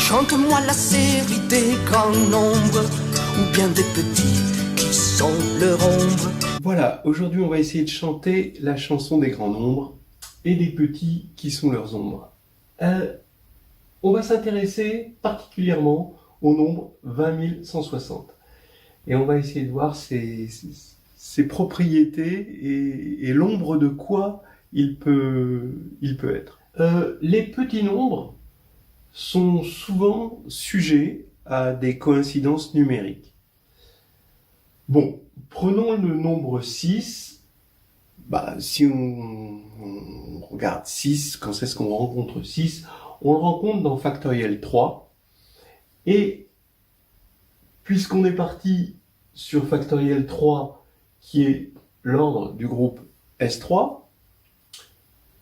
Chante-moi la série des grands nombres, ou bien des petits qui sont leur ombre. Voilà, aujourd'hui on va essayer de chanter la chanson des grands nombres et des petits qui sont leurs ombres. On va s'intéresser particulièrement au nombre 20 160. Et on va essayer de voir ses propriétés et l'ombre de quoi il peut être. Les petits nombres sont souvent sujets à des coïncidences numériques. Bon, prenons le nombre 6. Si on regarde 6, quand est-ce qu'on rencontre 6 ? On le rencontre dans factoriel 3. Et puisqu'on est parti sur factoriel 3, qui est l'ordre du groupe S3,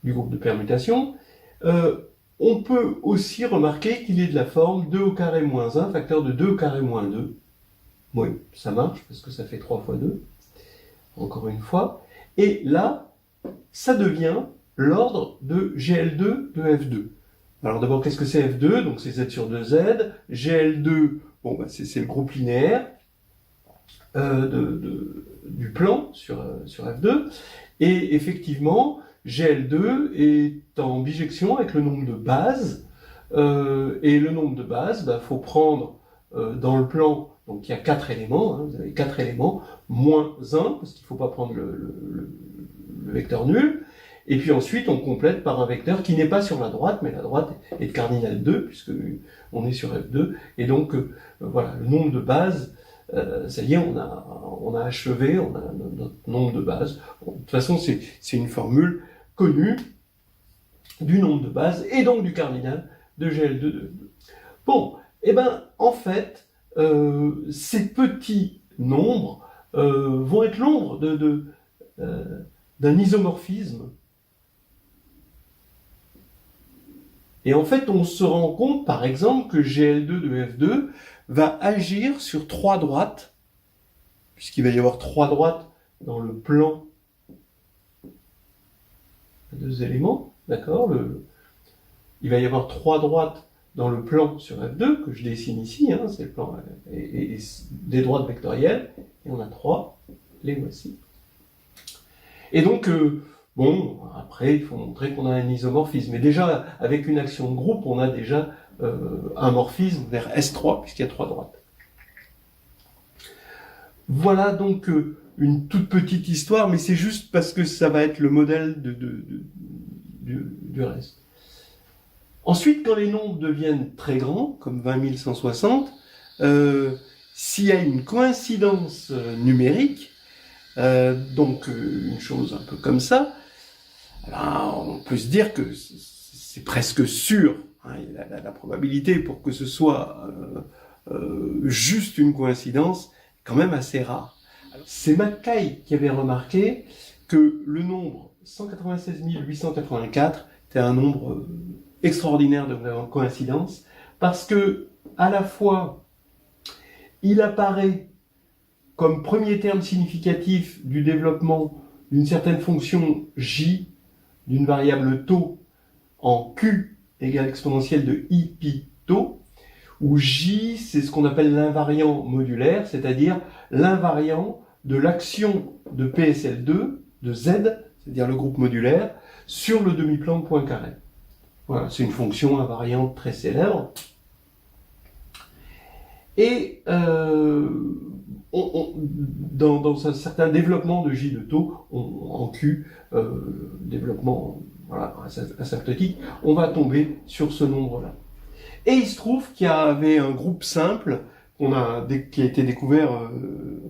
du groupe de permutation, on peut aussi remarquer qu'il est de la forme 2 au carré moins 1, facteur de 2 au carré moins 2. Oui, ça marche, parce que ça fait 3 fois 2, encore une fois. Et là, ça devient l'ordre de GL2 de F2. Alors d'abord, qu'est-ce que c'est F2 ? Donc c'est Z sur 2Z. GL2, c'est le groupe linéaire du plan sur F2. Et effectivement, GL2 est en bijection avec le nombre de bases. Et le nombre de bases, faut prendre dans le plan, donc il y a 4 éléments, vous avez 4 éléments, moins 1, parce qu'il ne faut pas prendre le vecteur nul. Et puis ensuite, on complète par un vecteur qui n'est pas sur la droite, mais la droite est de cardinal 2, puisque on est sur F2. Et donc, voilà, le nombre de bases, ça y est, on a achevé, on a notre nombre de bases. Bon, de toute façon, c'est une formule connue du nombre de bases, et donc du cardinal de GL2 de F2. Bon, en fait, ces petits nombres vont être l'ombre d'un isomorphisme. Et en fait, on se rend compte, par exemple, que GL2 de F2 va agir sur 3 droites, puisqu'il va y avoir 3 droites dans le plan à 2 éléments, d'accord ? Il va y avoir 3 droites dans le plan sur F2, que je dessine ici, c'est le plan, et des droites vectorielles, et on a 3, les voici. Et donc, après, il faut montrer qu'on a un isomorphisme. Mais déjà, avec une action de groupe, on a déjà un morphisme vers S3, puisqu'il y a 3 droites. Voilà donc une toute petite histoire, mais c'est juste parce que ça va être le modèle du reste. Ensuite, quand les nombres deviennent très grands, comme 20 160, s'il y a une coïncidence numérique, donc une chose un peu comme ça, on peut se dire que c'est presque sûr, la probabilité pour que ce soit juste une coïncidence est quand même assez rare. C'est Mackay qui avait remarqué que le nombre 196 884 était un nombre extraordinaire de coïncidence, parce que à la fois il apparaît comme premier terme significatif du développement d'une certaine fonction j d'une variable tau en q égale exponentielle de i pi tau, où j c'est ce qu'on appelle l'invariant modulaire, c'est-à-dire l'invariant de l'action de PSL2 de z, c'est-à-dire le groupe modulaire, sur le demi-plan de Poincaré. Voilà, c'est une fonction invariante très célèbre. Et dans un certain développement de J de tau, en Q, développement asymptotique, on va tomber sur ce nombre-là. Et il se trouve qu'il y avait un groupe simple qui a été découvert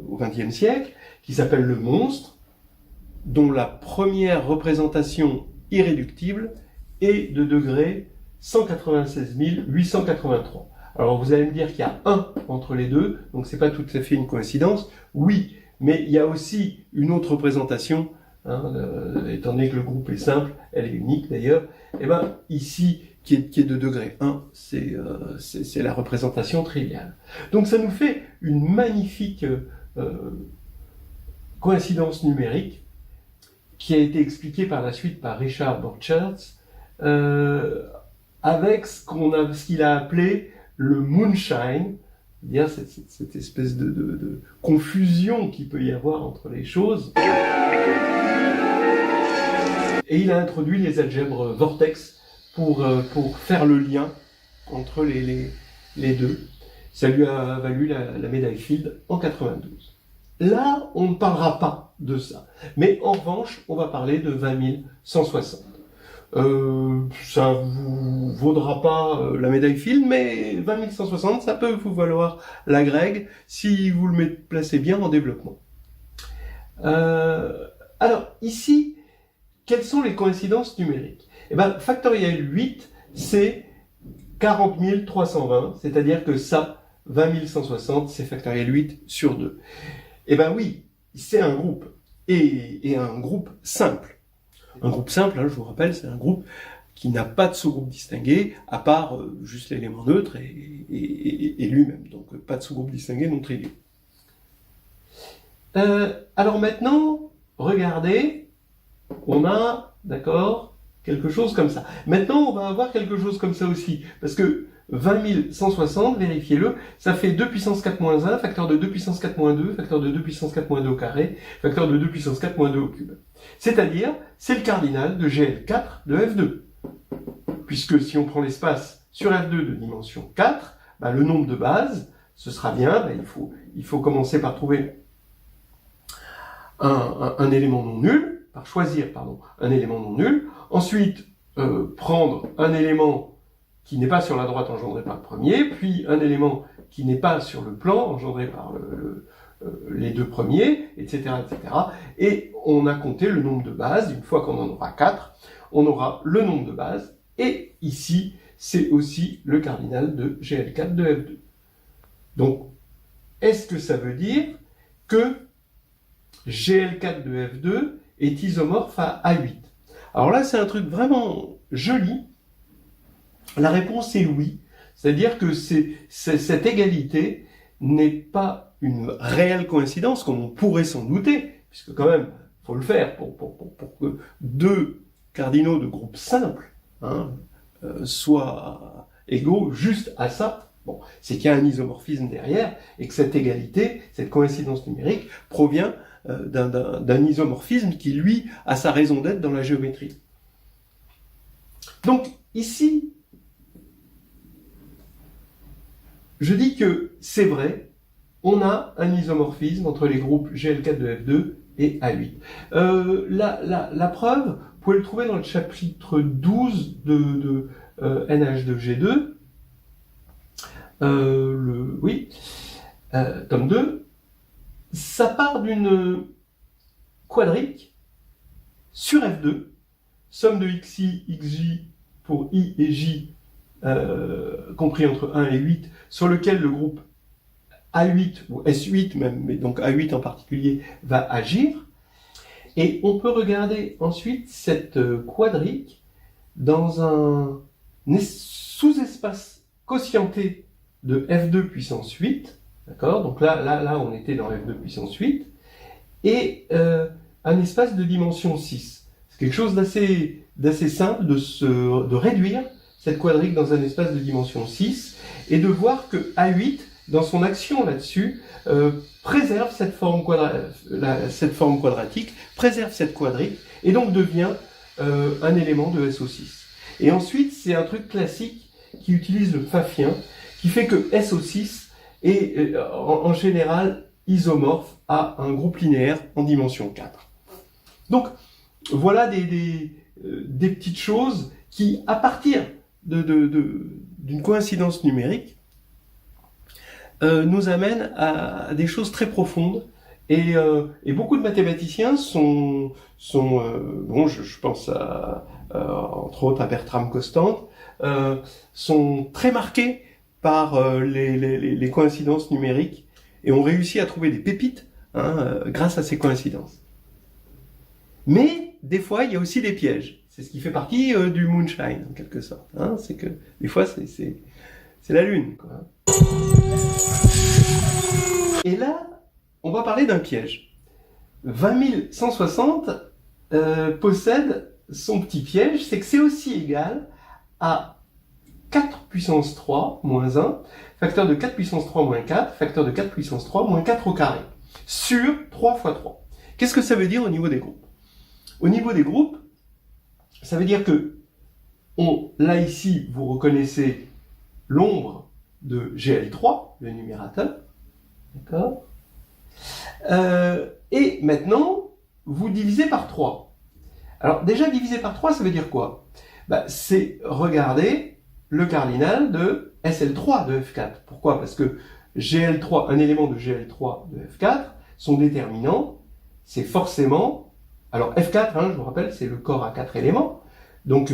au XXe siècle, qui s'appelle le monstre, dont la première représentation irréductible est de degré 196 883. Alors vous allez me dire qu'il y a 1 entre les deux, donc c'est pas tout à fait une coïncidence. Oui, mais il y a aussi une autre représentation, étant donné que le groupe est simple, elle est unique d'ailleurs. Ici, qui est de degré 1, c'est la représentation triviale. Donc ça nous fait une magnifique coïncidence numérique qui a été expliquée par la suite par Richard Borcherds avec ce qu'il a appelé le moonshine, c'est-à-dire cette espèce de confusion qu'il peut y avoir entre les choses. Et il a introduit les algèbres vortex pour faire le lien entre les deux. Ça lui a valu la médaille Fields en 92. Là, on ne parlera pas de ça. Mais en revanche, on va parler de 20160. Ça vous vaudra pas la médaille Fields, mais 20160, ça peut vous valoir la Gregg si vous le placez bien en développement. Alors, ici, quelles sont les coïncidences numériques? Eh ben, factoriel 8, c'est 40 320, c'est-à-dire que ça, 20160, c'est factoriel 8 sur 2. Eh ben oui, c'est un groupe, et un groupe simple. Un groupe simple, hein, je vous rappelle, c'est un groupe qui n'a pas de sous-groupe distingué, à part juste l'élément neutre et lui-même. Donc pas de sous-groupe distingué non trivial. Alors maintenant, regardez, on a, d'accord, quelque chose comme ça. Maintenant, on va avoir quelque chose comme ça aussi, parce que 20160, vérifiez-le, ça fait 2 puissance 4 moins 1, facteur de 2 puissance 4 moins 2, facteur de 2 puissance 4 moins 2 au carré, facteur de 2 puissance 4 moins 2 au cube. C'est-à-dire, c'est le cardinal de GL4 de F2. Puisque si on prend l'espace sur F2 de dimension 4, bah, le nombre de bases, ce sera bien, bah, il faut commencer par trouver un élément non nul, par choisir, pardon, un élément non nul, ensuite prendre un élément qui n'est pas sur la droite engendré par le premier, puis un élément qui n'est pas sur le plan engendré par les deux premiers, etc., etc. Et on a compté le nombre de bases. Une fois qu'on en aura 4, on aura le nombre de bases. Et ici, c'est aussi le cardinal de GL4 de F2. Donc, est-ce que ça veut dire que GL4 de F2 est isomorphe à A8? Alors là, c'est un truc vraiment joli. La réponse est oui. C'est-à-dire que cette égalité n'est pas une réelle coïncidence, comme on pourrait s'en douter, puisque quand même, il faut le faire pour que deux cardinaux de groupe simple soient égaux juste à ça. Bon, c'est qu'il y a un isomorphisme derrière, et que cette égalité, cette coïncidence numérique, provient d'un isomorphisme qui, lui, a sa raison d'être dans la géométrie. Donc, ici, je dis que c'est vrai, on a un isomorphisme entre les groupes GL4 de F2 et A8. La preuve, vous pouvez le trouver dans le chapitre 12 de NH2G2, tome 2. Ça part d'une quadrique sur F2, somme de xi, xj pour i et j compris entre 1 et 8, sur lequel le groupe A8 ou S8 même, mais donc A8 en particulier, va agir. Et on peut regarder ensuite cette quadrique dans un sous-espace quotienté de F2 puissance 8, d'accord? Donc là, on était dans F2 puissance 8, et un espace de dimension 6. C'est quelque chose d'assez simple de réduire cette quadrique dans un espace de dimension 6, et de voir que A8, dans son action là-dessus, préserve cette forme quadratique, préserve cette quadrique, et donc devient un élément de SO6. Et ensuite, c'est un truc classique qui utilise le pfaffien, qui fait que SO6 est en général isomorphe à un groupe linéaire en dimension 4. Donc, voilà des petites choses qui, à partir d'une coïncidence numérique, nous amènent à des choses très profondes, et beaucoup de mathématiciens je pense entre autres à Bertram Constant, sont très marqués par les coïncidences numériques, et ont réussi à trouver des pépites grâce à ces coïncidences. Mais des fois, il y a aussi des pièges. C'est ce qui fait partie du moonshine, en quelque sorte. C'est que des fois, c'est la lune, quoi. Et là, on va parler d'un piège. 20160 possède son petit piège, c'est que c'est aussi égal à 4 puissance 3 moins 1, facteur de 4 puissance 3 moins 4, facteur de 4 puissance 3 moins 4 au carré, sur 3 fois 3. Qu'est-ce que ça veut dire au niveau des groupes? Au niveau des groupes, ça veut dire que, là ici, vous reconnaissez l'ombre de GL3, le numérateur, d'accord? Et maintenant, vous divisez par 3. Alors déjà, diviser par 3, ça veut dire quoi? C'est regarder le cardinal de SL3 de F4. Pourquoi? Parce que GL3, un élément de GL3 de F4, son déterminant, c'est forcément... Alors F4, je vous rappelle, c'est le corps à 4 éléments. Donc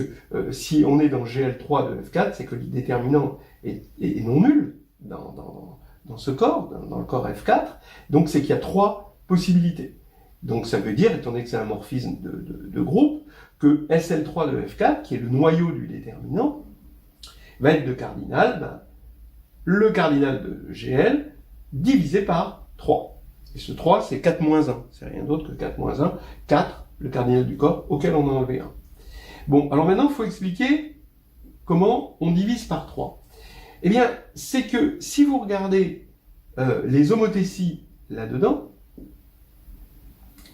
si on est dans GL3 de F4, c'est que le déterminant est non nul dans ce corps, dans le corps F4. Donc c'est qu'il y a 3 possibilités. Donc ça veut dire, étant donné que c'est un morphisme de groupe, que SL3 de F4, qui est le noyau du déterminant, va être de cardinal, le cardinal de GL, divisé par 3. Et ce 3, c'est 4 moins 1. C'est rien d'autre que 4 moins 1. 4, le cardinal du corps, auquel on a enlevé 1. Bon, alors maintenant, il faut expliquer comment on divise par 3. Eh bien, c'est que si vous regardez les homothéties là-dedans,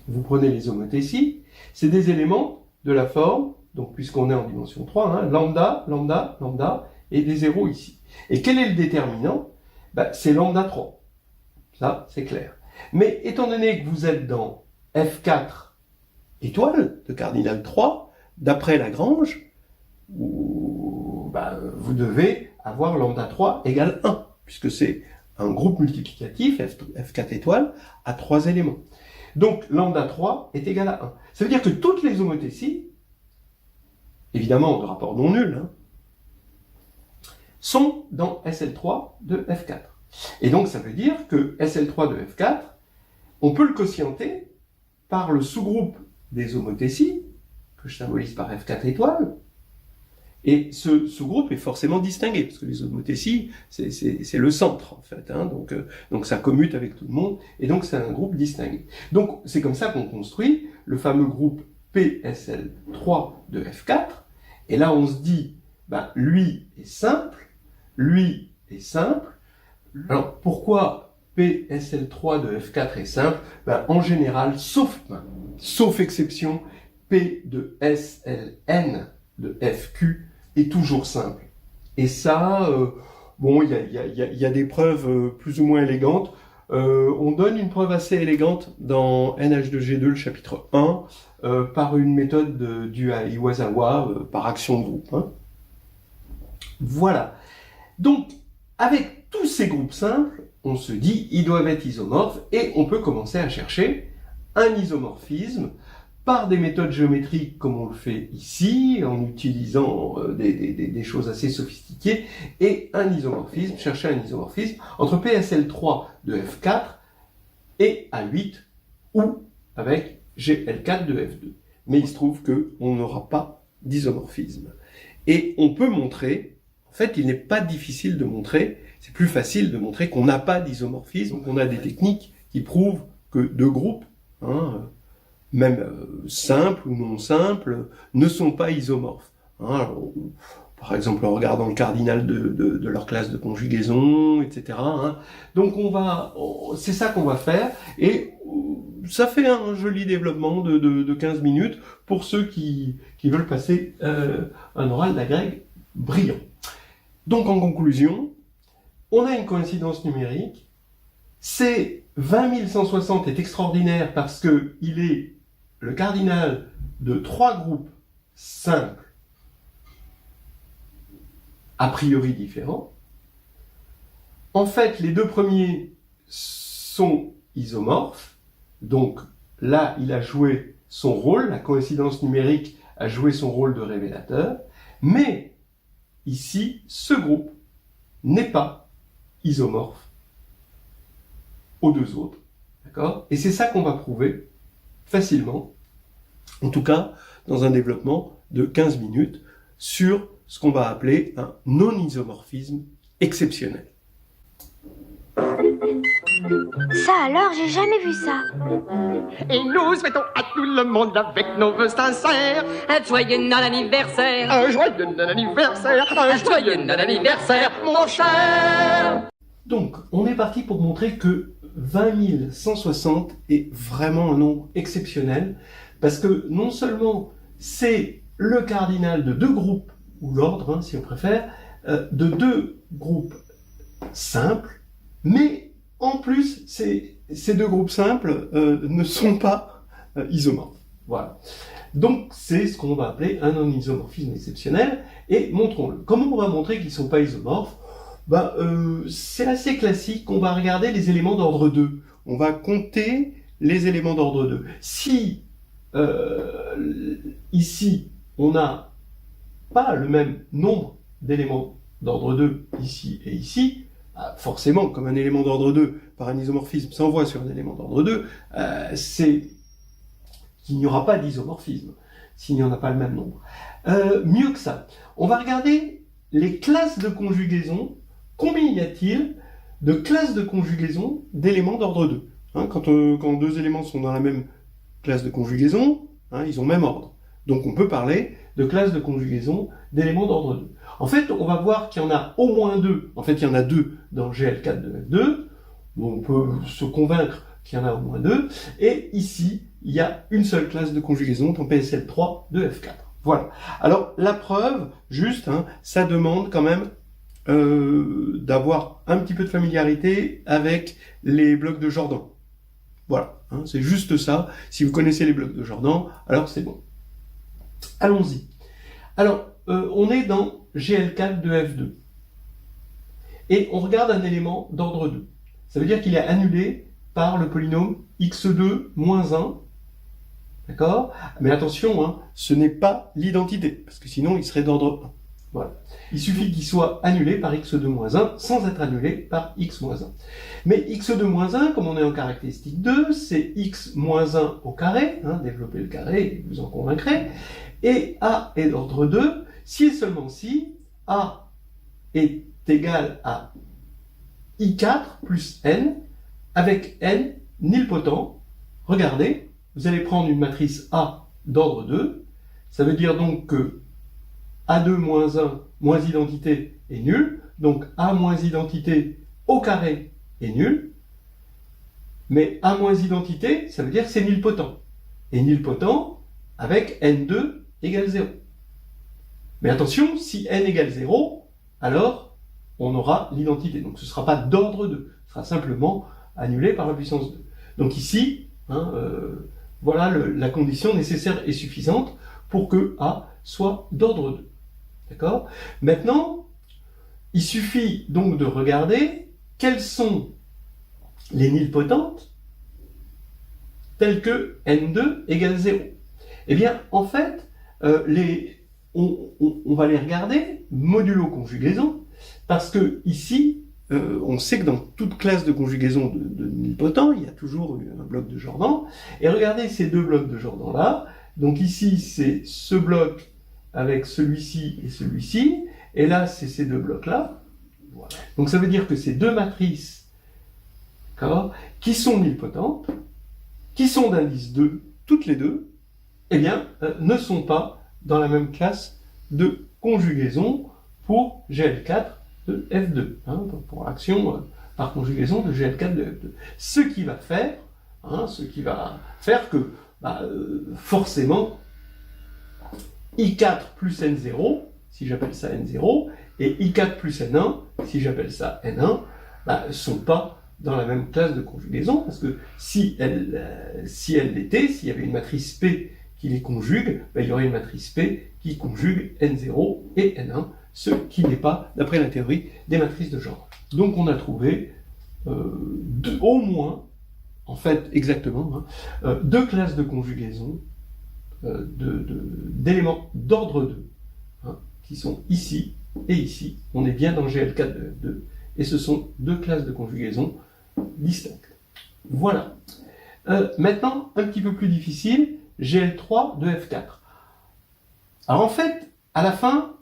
vous prenez les homothéties, c'est des éléments de la forme, donc puisqu'on est en dimension 3, lambda, lambda, lambda, et des zéros ici. Et quel est le déterminant? C'est lambda 3. Ça, c'est clair. Mais étant donné que vous êtes dans F4 étoile de cardinal 3, d'après Lagrange, vous devez avoir lambda 3 égale 1, puisque c'est un groupe multiplicatif, F4 étoile, à 3 éléments. Donc lambda 3 est égal à 1. Ça veut dire que toutes les homothéties, évidemment de rapport non nul, sont dans SL3 de F4. Et donc ça veut dire que SL3 de F4, on peut le quotienter par le sous-groupe des homothéties, que je symbolise par F4 étoile, et ce sous-groupe est forcément distingué, parce que les homothéties, c'est le centre, en fait, donc ça commute avec tout le monde, et donc c'est un groupe distingué. Donc c'est comme ça qu'on construit le fameux groupe PSL3 de F4, et là on se dit, lui est simple, lui est simple. Alors pourquoi PSL3 de F4 est simple? En général, sauf exception, P de SLN de FQ est toujours simple. Et ça, il y a des preuves plus ou moins élégantes. On donne une preuve assez élégante dans NH2G2, le chapitre 1, par une méthode due à Iwasawa, par action de groupe. Voilà. Donc, avec tous ces groupes simples, on se dit ils doivent être isomorphes et on peut commencer à chercher un isomorphisme par des méthodes géométriques comme on le fait ici, en utilisant des choses assez sophistiquées, et chercher un isomorphisme entre PSL3 de F4 et A8, ou avec GL4 de F2. Mais il se trouve qu'on n'aura pas d'isomorphisme. Et on peut montrer, en fait il n'est pas difficile de montrer, c'est plus facile de montrer qu'on n'a pas d'isomorphisme, donc on a des techniques qui prouvent que deux groupes, même simples ou non simples, ne sont pas isomorphes. Par exemple, en regardant le cardinal de leur classe de conjugaison, etc. Donc c'est ça qu'on va faire, et ça fait un joli développement de 15 minutes pour ceux qui veulent passer un oral d'agrég brillant. Donc en conclusion, on a une coïncidence numérique. C'est 20160 est extraordinaire parce que il est le cardinal de 3 groupes simples a priori différents. En fait, les deux premiers sont isomorphes. Donc là, il a joué son rôle, la coïncidence numérique a joué son rôle de révélateur. Mais ici, ce groupe n'est pas isomorphe aux deux autres. D'accord ? Et c'est ça qu'on va prouver facilement, en tout cas dans un développement de 15 minutes, sur ce qu'on va appeler un non-isomorphisme exceptionnel. Ça alors, j'ai jamais vu ça. Et nous souhaitons à tout le monde avec nos vœux sincères Un joyeux anniversaire, un joyeux anniversaire, un joyeux anniversaire, mon cher. Donc, on est parti pour montrer que 20 160 est vraiment un nombre exceptionnel, parce que non seulement c'est le cardinal de deux groupes, ou l'ordre, si on préfère, de deux groupes simples, mais en plus, ces deux groupes simples ne sont pas isomorphes. Voilà. Donc, c'est ce qu'on va appeler un non-isomorphisme exceptionnel, et montrons-le. Comment on va montrer qu'ils ne sont pas isomorphes? C'est assez classique, on va regarder les éléments d'ordre 2. On va compter les éléments d'ordre 2. Si, ici, on n'a pas le même nombre d'éléments d'ordre 2 ici et ici, forcément, comme un élément d'ordre 2 par un isomorphisme s'envoie sur un élément d'ordre 2, c'est qu'il n'y aura pas d'isomorphisme, s'il n'y en a pas le même nombre. Mieux que ça, on va regarder les classes de conjugaison. Combien y a-t-il de classes de conjugaison d'éléments d'ordre 2 quand deux éléments sont dans la même classe de conjugaison, ils ont le même ordre. Donc on peut parler de classes de conjugaison d'éléments d'ordre 2. En fait, on va voir qu'il y en a au moins deux. En fait, il y en a deux dans GL4 de F2. On peut se convaincre qu'il y en a au moins deux. Et ici, il y a une seule classe de conjugaison dans PSL3 de F4. Voilà. Alors, la preuve, juste, ça demande quand même d'avoir un petit peu de familiarité avec les blocs de Jordan. Voilà, c'est juste ça. Si vous connaissez les blocs de Jordan, alors c'est bon. Allons-y. Alors, on est dans GL4 de F2. Et on regarde un élément d'ordre 2. Ça veut dire qu'il est annulé par le polynôme x2 moins 1. D'accord? Mais attention, ce n'est pas l'identité, parce que sinon il serait d'ordre 1. Voilà. Il suffit qu'il soit annulé par x2 moins 1 sans être annulé par x moins 1. Mais x2 moins 1, comme on est en caractéristique 2, c'est x moins 1 au carré, développez le carré et vous en convaincrez, et a est d'ordre 2, si et seulement si a est égal à i4 plus n, avec n nilpotent. Regardez, vous allez prendre une matrice A d'ordre 2, ça veut dire donc que A2 moins 1 moins identité est nul, donc A moins identité au carré est nul, mais A moins identité, ça veut dire que c'est nilpotent. Et nilpotent avec N2 égale 0. Mais attention, si N égale 0, alors on aura l'identité. Donc ce ne sera pas d'ordre 2, ce sera simplement annulé par la puissance 2. Donc ici, voilà la condition nécessaire et suffisante pour que A soit d'ordre 2. D'accord? Maintenant, il suffit donc de regarder quelles sont les nilpotentes telles que N2 égale 0. Eh bien, en fait, on va les regarder modulo conjugaison, parce que ici, on sait que dans toute classe de conjugaison de nilpotents, il y a toujours un bloc de Jordan. Et regardez ces deux blocs de Jordan-là. Donc ici, c'est ce bloc avec celui-ci et celui-ci. Et là, c'est ces deux blocs-là. Voilà. Donc ça veut dire que ces deux matrices, qui sont nilpotentes, qui sont d'indice 2, toutes les deux, eh bien, ne sont pas dans la même classe de conjugaison pour GL4 de F2, pour l'action par conjugaison de GL4 de F2. Ce qui va faire que, forcément, I4 plus N0, si j'appelle ça N0, et I4 plus N1, si j'appelle ça N1, ne sont pas dans la même classe de conjugaison, parce que si elles l'étaient, s'il y avait une matrice P qui les conjugue, il y aurait une matrice P qui conjugue N0 et N1, ce qui n'est pas d'après la théorie des matrices de genre. Donc on a trouvé au moins, en fait exactement, deux classes de conjugaison d'éléments d'ordre 2, qui sont ici et ici. On est bien dans GL4 de F2, et ce sont deux classes de conjugaison distinctes. Voilà. Maintenant, un petit peu plus difficile, GL3 de F4. Alors en fait, à la fin,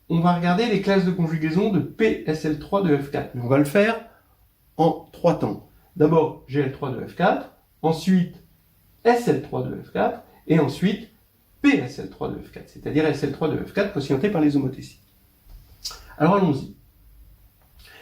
on va regarder les classes de conjugaison de PSL3 de F4, mais on va le faire en 3 temps. d'abord GL3 de F4, ensuite SL3 de F4, et ensuite PSL3 de F4, c'est-à-dire SL3 de F4 quotienté par les homothéties. Alors allons-y.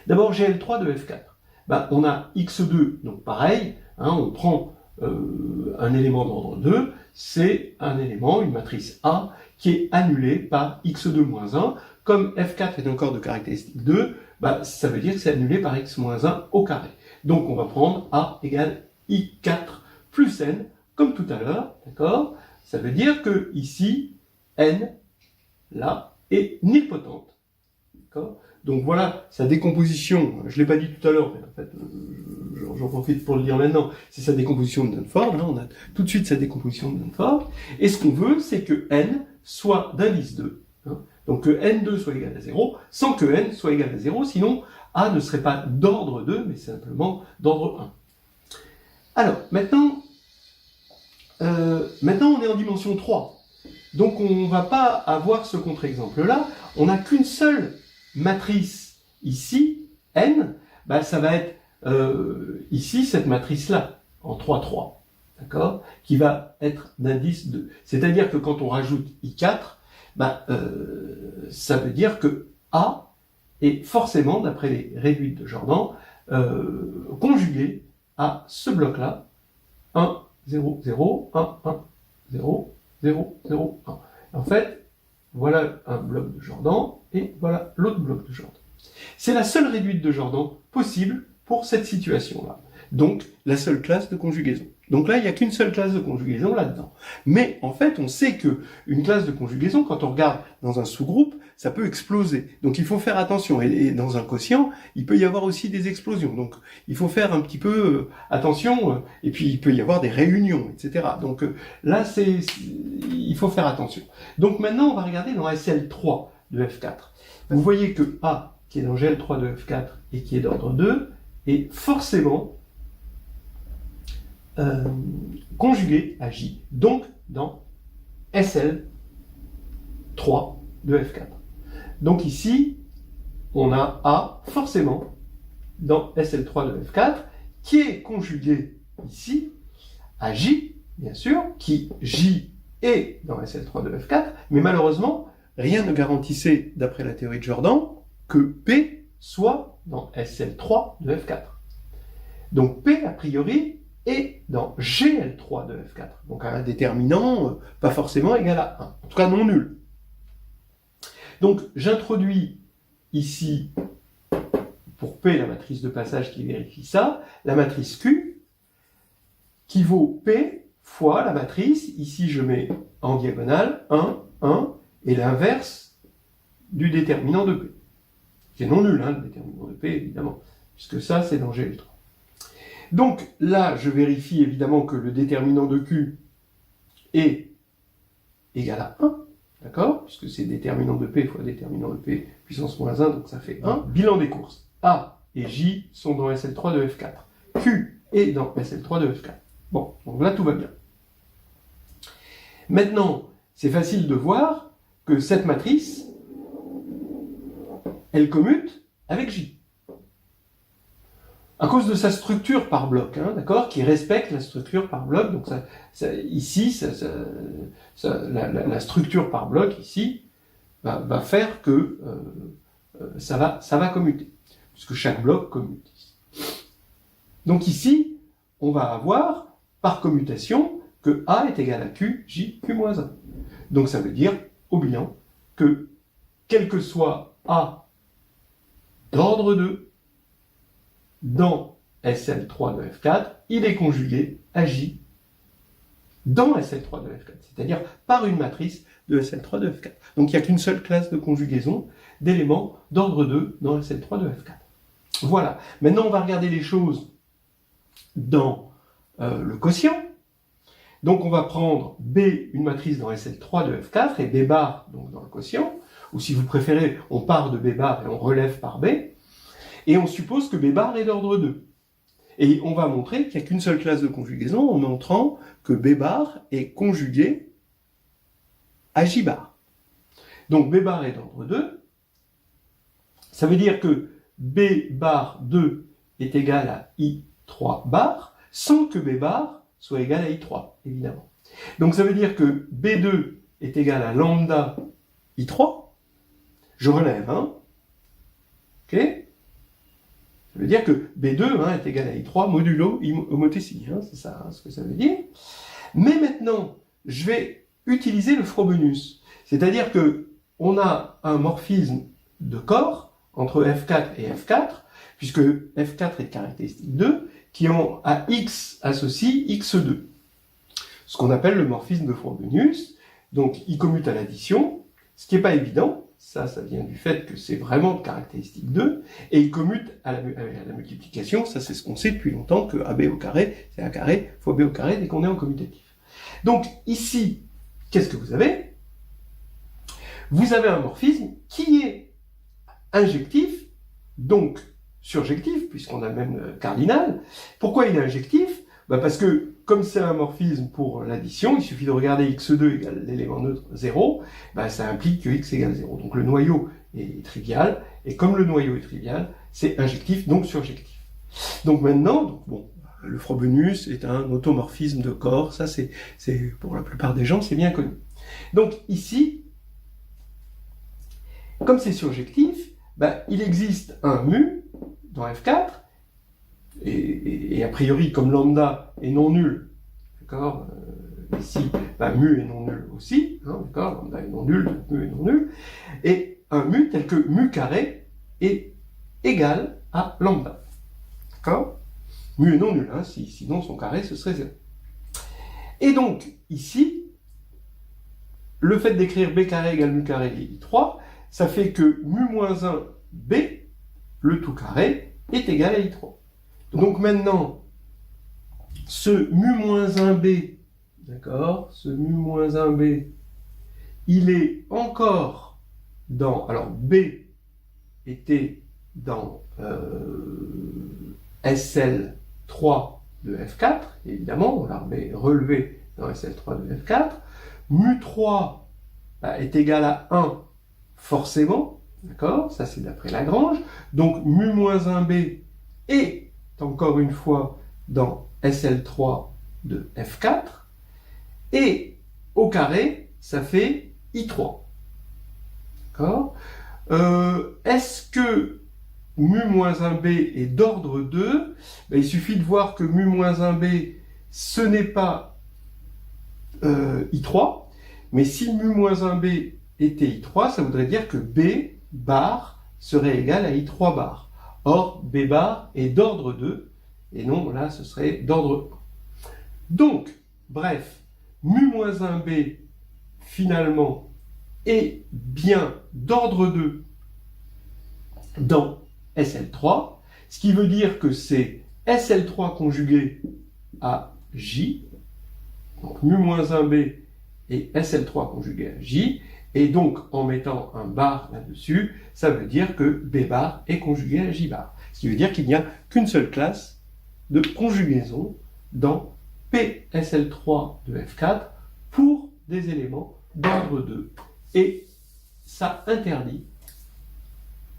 D'abord GL3 de F4. Ben, on a X2, donc pareil, hein, on prend un élément d'ordre 2, c'est un élément, une matrice A, qui est annulée par X2-1. Comme F4 est un corps de caractéristique 2, ben, ça veut dire que c'est annulé par X-1 au carré. Donc on va prendre A égale I4 plus N, comme tout à l'heure, d'accord? Ça veut dire que ici, N, là, est nilpotente. D'accord? Donc voilà sa décomposition. Je ne l'ai pas dit tout à l'heure, mais en fait, j'en profite pour le dire maintenant. C'est sa décomposition de Dunford. Là, on a tout de suite sa décomposition de Dunford. Et ce qu'on veut, c'est que N soit d'indice 2. Hein. Donc que N2 soit égal à 0, sans que N soit égal à 0, sinon A ne serait pas d'ordre 2, mais simplement d'ordre 1. Alors, maintenant, on est en dimension 3. Donc on ne va pas avoir ce contre-exemple-là. On n'a qu'une seule matrice ici, N. Ben, ça va être ici cette matrice-là, en 3-3. D'accord? Qui va être d'indice 2. C'est-à-dire que quand on rajoute I4, ben, ça veut dire que A est forcément, d'après les réduites de Jordan, conjugué à ce bloc-là, 1, 0, 0, 1, 1, 0, 0, 0, 1. En fait, voilà un bloc de Jordan et voilà l'autre bloc de Jordan. C'est la seule réduite de Jordan possible pour cette situation-là. Donc, la seule classe de conjugaison. Donc là, il n'y a qu'une seule classe de conjugaison là-dedans. Mais en fait, on sait que une classe de conjugaison, quand on regarde dans un sous-groupe, ça peut exploser. Donc il faut faire attention. Et dans un quotient, il peut y avoir aussi des explosions. Donc il faut faire un petit peu attention. Et puis il peut y avoir des réunions, etc. Donc là, il faut faire attention. Donc maintenant, on va regarder dans SL3 de F4. Vous voyez que A, qui est dans GL3 de F4 et qui est d'ordre 2, est forcément conjugué à J, donc dans SL3 de F4. Donc ici, on a A forcément dans SL3 de F4, qui est conjugué ici à J, bien sûr, qui J est dans SL3 de F4, mais malheureusement, rien ne garantissait, d'après la théorie de Jordan, que P soit dans SL3 de F4. Donc P, a priori, est dans GL3 de F4. Donc un déterminant pas forcément égal à 1. En tout cas non nul. Donc j'introduis ici, pour P, la matrice de passage qui vérifie ça, la matrice Q, qui vaut P fois la matrice, ici je mets en diagonale 1, 1, et l'inverse du déterminant de P. C'est non nul, hein, le déterminant de P, évidemment, puisque ça c'est dans GL3. Donc là, je vérifie évidemment que le déterminant de Q est égal à 1, d'accord? Puisque c'est déterminant de P fois déterminant de P puissance moins 1, donc ça fait 1. Bilan des courses. A et J sont dans SL3 de F4. Q est dans SL3 de F4. Bon, donc là tout va bien. Maintenant, c'est facile de voir que cette matrice, elle commute avec J. À cause de sa structure par bloc, hein, d'accord, qui respecte la structure par bloc. Donc ici, la structure par bloc ici va faire que ça va commuter, puisque chaque bloc commute. Donc ici, on va avoir par commutation que A est égal à Q, J, Q-1. Donc ça veut dire au bilan que quel que soit A d'ordre 2 dans SL3 de F4, il est conjugué à J dans SL3 de F4, c'est-à-dire par une matrice de SL3 de F4. Donc il n'y a qu'une seule classe de conjugaison d'éléments d'ordre 2 dans SL3 de F4. Voilà. Maintenant, on va regarder les choses dans le quotient. Donc on va prendre B, une matrice dans SL3 de F4, et B bar donc dans le quotient, ou si vous préférez, on part de B bar et on relève par B. Et on suppose que B bar est d'ordre 2. Et on va montrer qu'il n'y a qu'une seule classe de conjugaison en montrant que B bar est conjugué à J bar. Donc B bar est d'ordre 2. Ça veut dire que B bar 2 est égal à I 3 bar, sans que B bar soit égal à I3, évidemment. Donc ça veut dire que B2 est égal à lambda I3. Je relève, hein. Ok? Ça veut dire que B2 est égal à I3 modulo homothétie, c'est ça ce que ça veut dire. Mais maintenant, je vais utiliser le Frobenius. C'est-à-dire que on a un morphisme de corps entre F4 et F4, puisque F4 est caractéristique 2, qui ont à X associe X2. Ce qu'on appelle le morphisme de Frobenius. Donc, il commute à l'addition, ce qui n'est pas évident. Ça vient du fait que c'est vraiment de caractéristique 2, et il commute à la multiplication. Ça, c'est ce qu'on sait depuis longtemps, que AB au carré, c'est A carré fois B au carré dès qu'on est en commutatif. Donc, ici, qu'est-ce que vous avez? Vous avez un morphisme qui est injectif, donc surjectif, puisqu'on a le même cardinal. Pourquoi il est injectif? Parce que, comme c'est un morphisme pour l'addition, il suffit de regarder x2 égale l'élément neutre 0, ça implique que x égale 0. Donc le noyau est trivial, et comme le noyau est trivial, c'est injectif, donc surjectif. Donc maintenant, le Frobenius est un automorphisme de corps, ça c'est pour la plupart des gens, c'est bien connu. Donc ici, comme c'est surjectif, il existe un mu dans F4, et a priori, comme lambda est non nul, d'accord, ici, mu est non nul aussi, d'accord, lambda est non nul, donc mu est non nul, et un mu tel que mu carré est égal à lambda, d'accord, mu est non nul, sinon son carré ce serait 0. Et donc, ici, le fait d'écrire b carré égale mu carré et i3, ça fait que mu moins 1 b, le tout carré, est égal à i3. Donc maintenant, ce mu moins 1b, d'accord, ce mu moins 1b, il est encore dans, alors b était dans SL3 de F4, évidemment, on l'a relevé dans SL3 de F4, mu 3 est égal à 1, forcément, d'accord, ça c'est d'après Lagrange, donc mu moins 1b est encore une fois dans SL3 de F4, et au carré, ça fait I3. D'accord? Est-ce que mu moins 1b est d'ordre 2? Il suffit de voir que mu moins 1b, ce n'est pas I3, mais si mu moins 1b était I3, ça voudrait dire que B bar serait égal à I3 bar. Or, B bar est d'ordre 2, et non, là, ce serait d'ordre 1. Donc, bref, mu moins 1b, finalement, est bien d'ordre 2 dans SL3, ce qui veut dire que c'est SL3 conjugué à J, donc mu moins 1b et SL3 conjugué à J, et donc en mettant un bar là-dessus, ça veut dire que B bar est conjugué à J bar. Ce qui veut dire qu'il n'y a qu'une seule classe de conjugaison dans PSL3 de F4 pour des éléments d'ordre 2. Et ça interdit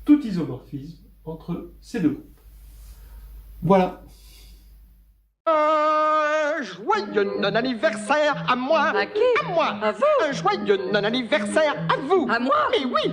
tout isomorphisme entre ces deux groupes. Voilà. Joyeux non-anniversaire à moi. À qui? À moi. À vous? Un joyeux non-anniversaire à vous. À moi? Mais oui.